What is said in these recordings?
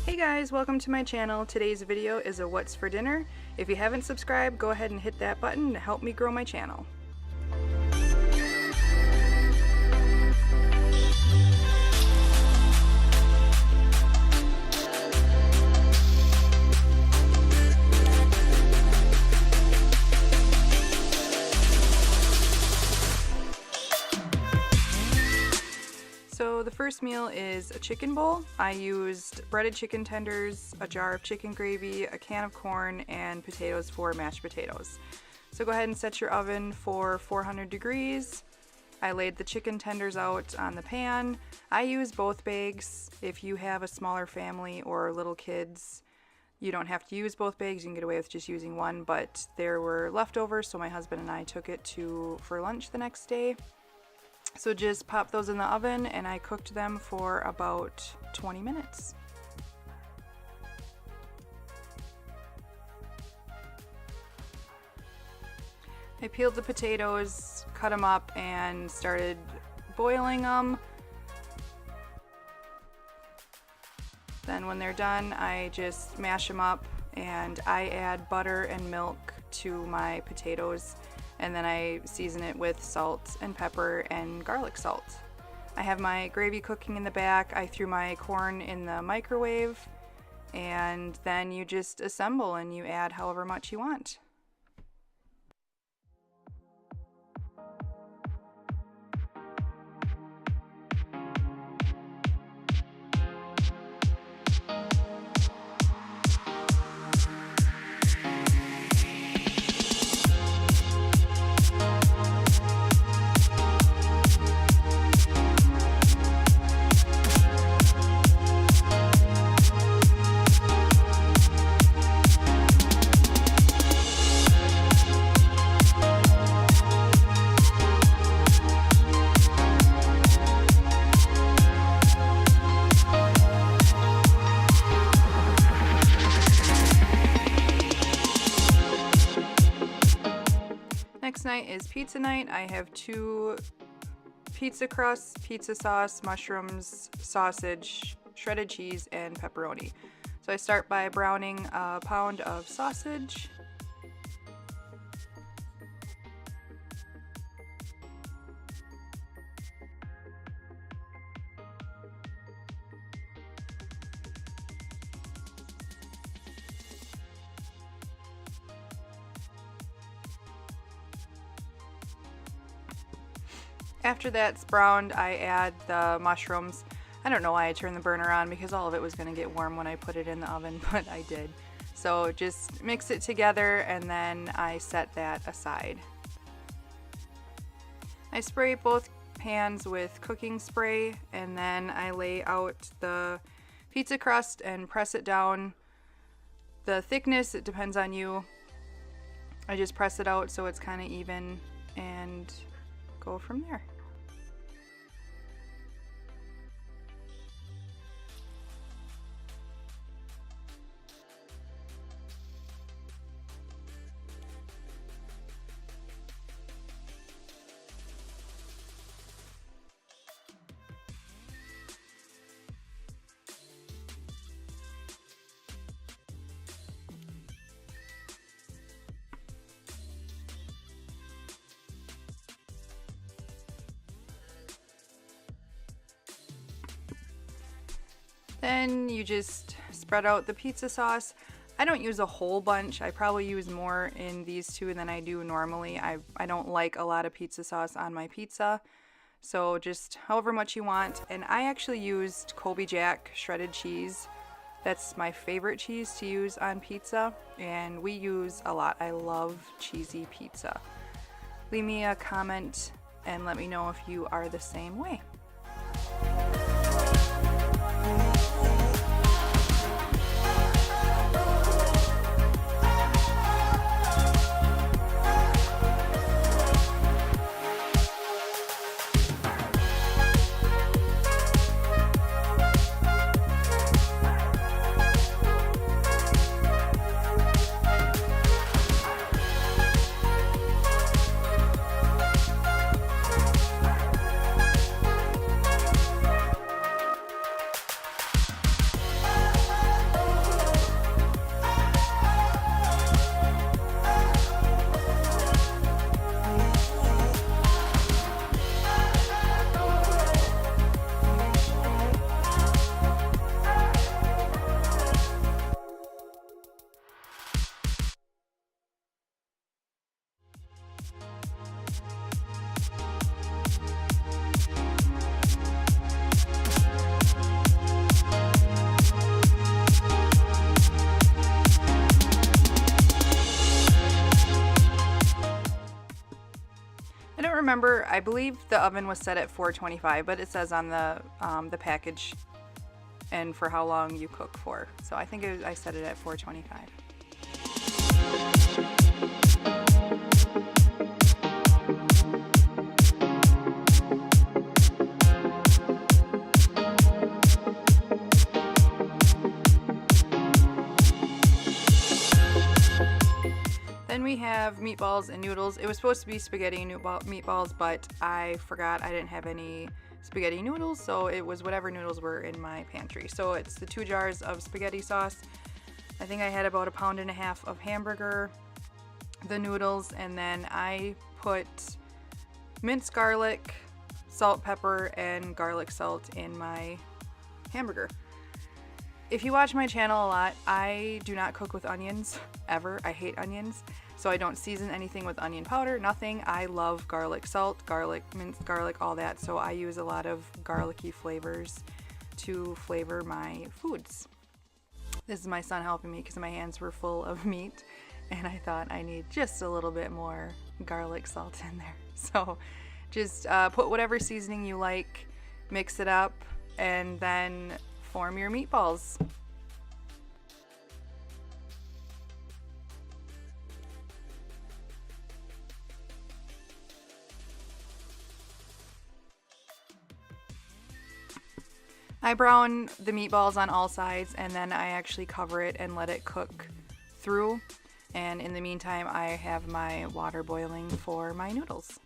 Hey guys, welcome to my channel. Today's video is a what's for dinner. If you haven't subscribed, go ahead and hit that button to help me grow my channel. So the first meal is a chicken bowl. I used breaded chicken tenders, a jar of chicken gravy, a can of corn, and potatoes for mashed potatoes. So go ahead and set your oven for 400 degrees. I laid the chicken tenders out on the pan. I use both bags. If you have a smaller family or little kids, you don't have to use both bags. You can get away with just using one, but there were leftovers, so my husband and I took it for lunch the next day. So just pop those in the oven, and I cooked them for about 20 minutes. I peeled the potatoes, cut them up, and started boiling them. Then when they're done, I just mash them up, and I add butter and milk to my potatoes. And then I season it with salt and pepper and garlic salt. I have my gravy cooking in the back. I threw my corn in the microwave, and then you just assemble and you add however much you want. Next night is pizza night. I have 2 pizza crusts, pizza sauce, mushrooms, sausage, shredded cheese, and pepperoni. So I start by browning a pound of sausage. After that's browned, I add the mushrooms. I don't know why I turned the burner on, because all of it was going to get warm when I put it in the oven, but I did. So just mix it together, and then I set that aside. I spray both pans with cooking spray, and then I lay out the pizza crust and press it down. The thickness, it depends on you. I just press it out so it's kind of even and go from there. Then you just spread out the pizza sauce. I don't use a whole bunch. I probably use more in these two than I do normally. I don't like a lot of pizza sauce on my pizza. So just however much you want. And I actually used Colby Jack shredded cheese. That's my favorite cheese to use on pizza, and we use a lot. I love cheesy pizza. Leave me a comment and let me know if you are the same way. remember, I believe the oven was set at 425, but it says on the package and for how long you cook for. So I think I set it at 425. Then we have meatballs and noodles. It was supposed to be spaghetti and meatballs, but I forgot I didn't have any spaghetti noodles, so it was whatever noodles were in my pantry. So it's the 2 jars of spaghetti sauce. I think I had about 1.5 pounds of hamburger, the noodles, and then I put minced garlic, salt, pepper, and garlic salt in my hamburger. If you watch my channel a lot, I do not cook with onions, ever. I hate onions. So I don't season anything with onion powder, nothing. I love garlic salt, garlic, minced garlic, all that. So I use a lot of garlicky flavors to flavor my foods. This is my son helping me because my hands were full of meat. And I thought I need just a little bit more garlic salt in there. So just put whatever seasoning you like, mix it up, and then form your meatballs. I brown the meatballs on all sides, and then I actually cover it and let it cook through. And in the meantime, I have my water boiling for my noodles.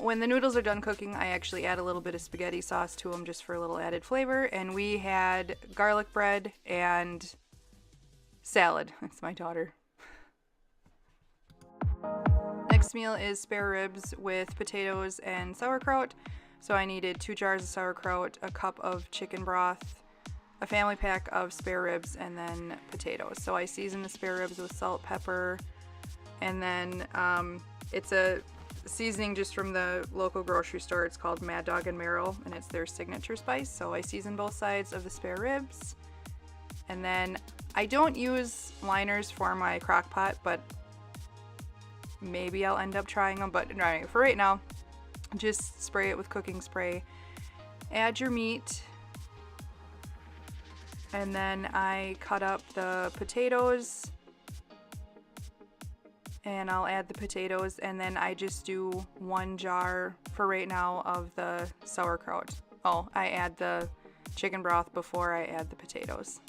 When the noodles are done cooking, I actually add a little bit of spaghetti sauce to them just for a little added flavor. And we had garlic bread and salad. That's my daughter. Next meal is spare ribs with potatoes and sauerkraut. So I needed 2 jars of sauerkraut, a cup of chicken broth, a family pack of spare ribs, and then potatoes. So I seasoned the spare ribs with salt, pepper, and then it's a seasoning just from the local grocery store. It's called Mad Dog and Merrill, and it's their signature spice. So I season both sides of the spare ribs, and then I don't use liners for my crock pot, but maybe I'll end up trying them. But anyway, for right now, just spray it with cooking spray. Add your meat, and then I cut up the potatoes, and I'll add the potatoes, and then I just do 1 jar for right now of the sauerkraut. Oh, I add the chicken broth before I add the potatoes.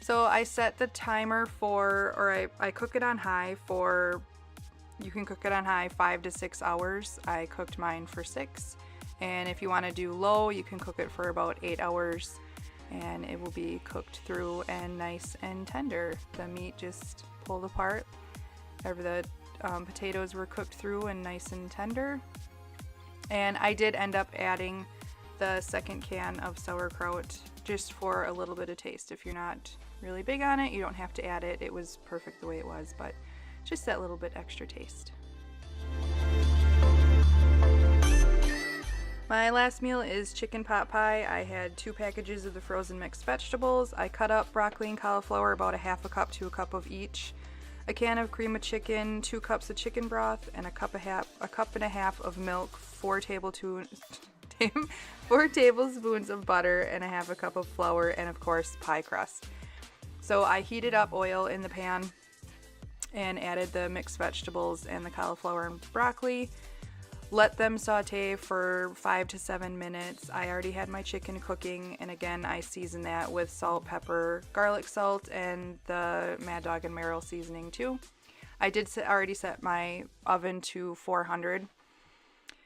So I set the timer for, or I cook it on high for, you can cook it on high 5 to 6 hours. I cooked mine for 6. And if you want to do low, you can cook it for about 8 hours, and it will be cooked through and nice and tender. The meat just pulled apart. The potatoes were cooked through and nice and tender. And I did end up adding the second can of sauerkraut just for a little bit of taste. If you're not really big on it, you don't have to add it. It was perfect the way it was, but just that little bit extra taste. My last meal is chicken pot pie. I had 2 packages of the frozen mixed vegetables. I cut up broccoli and cauliflower, about 1/2 cup to 1 cup of each, a can of cream of chicken, 2 cups of chicken broth, and a cup and a half of milk, 4 tablespoons of butter, and 1/2 cup of flour, and of course pie crust. So I heated up oil in the pan and added the mixed vegetables and the cauliflower and broccoli. Let them saute for 5 to 7 minutes. I already had my chicken cooking, and again I seasoned that with salt, pepper, garlic salt, and the Mad Dog and Merrill seasoning too. I did already set my oven to 400.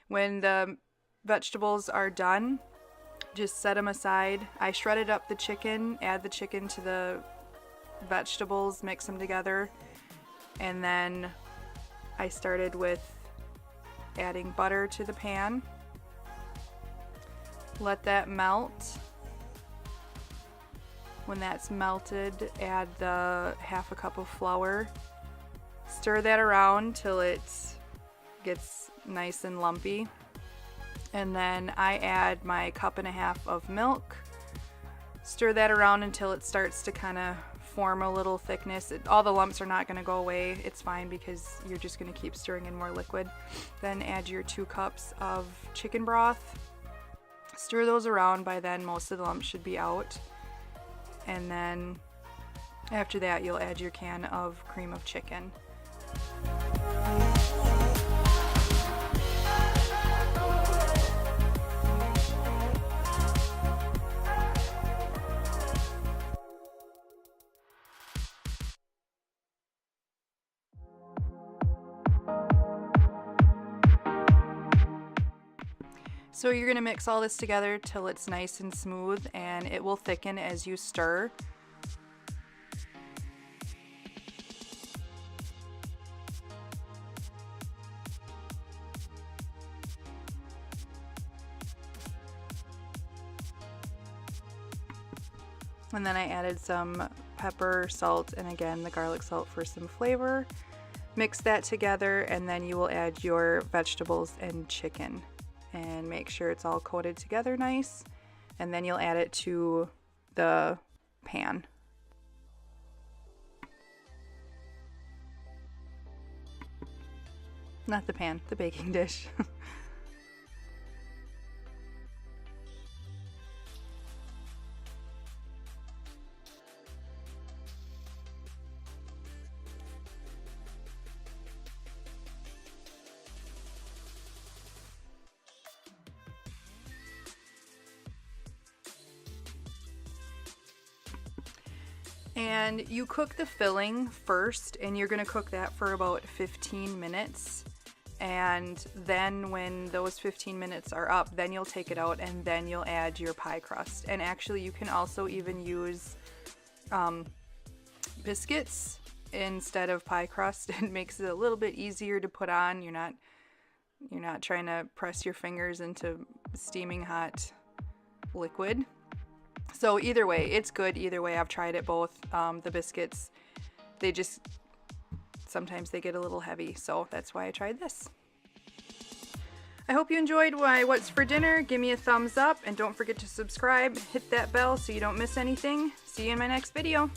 When the vegetables are done, just set them aside. I shredded up the chicken, add the chicken to the vegetables, mix them together, and then I started with adding butter to the pan. Let that melt. When that's melted, add the 1/2 cup of flour. Stir that around till it gets nice and lumpy. And then I add my 1.5 cups of milk. Stir that around until it starts to kind of form a little thickness. All the lumps are not going to go away. It's fine because you're just going to keep stirring in more liquid. Then add your 2 cups of chicken broth. Stir those around. By then most of the lumps should be out. And then after that you'll add your can of cream of chicken. So you're going to mix all this together till it's nice and smooth, and it will thicken as you stir. And then I added some pepper, salt, and again the garlic salt for some flavor. Mix that together, and then you will add your vegetables and chicken. And make sure it's all coated together nice, and then you'll add it to the pan. Not the pan, the baking dish. And you cook the filling first, and you're going to cook that for about 15 minutes. And then when those 15 minutes are up, then you'll take it out and then you'll add your pie crust. And actually you can also even use biscuits instead of pie crust. It makes it a little bit easier to put on. You're not trying to press your fingers into steaming hot liquid. So either way, it's good either way. I've tried it both. The biscuits, sometimes they get a little heavy, so that's why I tried this. I hope you enjoyed my What's for Dinner. Give me a thumbs up, and don't forget to subscribe. Hit that bell so you don't miss anything. See you in my next video.